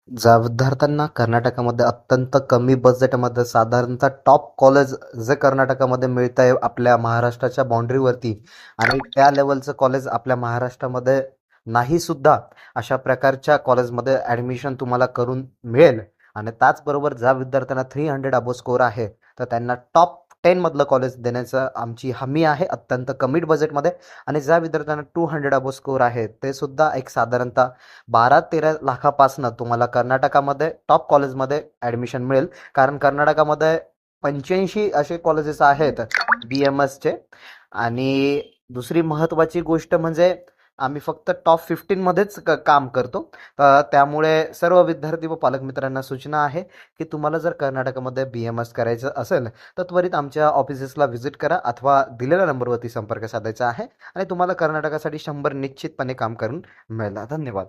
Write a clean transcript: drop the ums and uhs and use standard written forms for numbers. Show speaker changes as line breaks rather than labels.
ज्या विद्यार्थ्यांना कर्नाटकामध्ये अत्यंत कमी बजेटमध्ये साधारणतः टॉप कॉलेज जे कर्नाटकामध्ये मिळत आहे आपल्या महाराष्ट्राच्या बाउंड्रीवरती आणि त्या लेवलचं कॉलेज आपल्या महाराष्ट्रामध्ये नाही सुद्धा, अशा प्रकारच्या कॉलेजमध्ये ॲडमिशन तुम्हाला करून मिळेल. आणि त्याचबरोबर ज्या विद्यार्थ्यांना 300 अबो स्कोर आहे तर त्यांना टॉप 10 मधलं कॉलेज देण्याचं आमची हमी आहे अत्यंत कमी बजेटमध्ये. आणि ज्या विद्यार्थ्यांना 200 अबो स्कोर आहे ते सुद्धा एक साधारणतः 12-13 लाखापासनं तुम्हाला कर्नाटकामध्ये टॉप कॉलेजमध्ये ॲडमिशन मिळेल. कारण कर्नाटकामध्ये 85 असे कॉलेजेस आहेत BMSचे. आणि दुसरी महत्त्वाची गोष्ट म्हणजे आम्ही फक्त टॉप 15 मध्येच काम करतो. त्यामुळे सर्व विद्यार्थी व पालक मित्रांना सूचना आहे की तुम्हाला जर कर्नाटकामध्ये BMS करायचं असेल तर त्वरित आमच्या ऑफिसेसला व्हिजिट करा अथवा दिलेल्या नंबरवरती संपर्क साधायचा आहे आणि तुम्हाला कर्नाटकासाठी 100 निश्चितपणे काम करून मिळेल. धन्यवाद.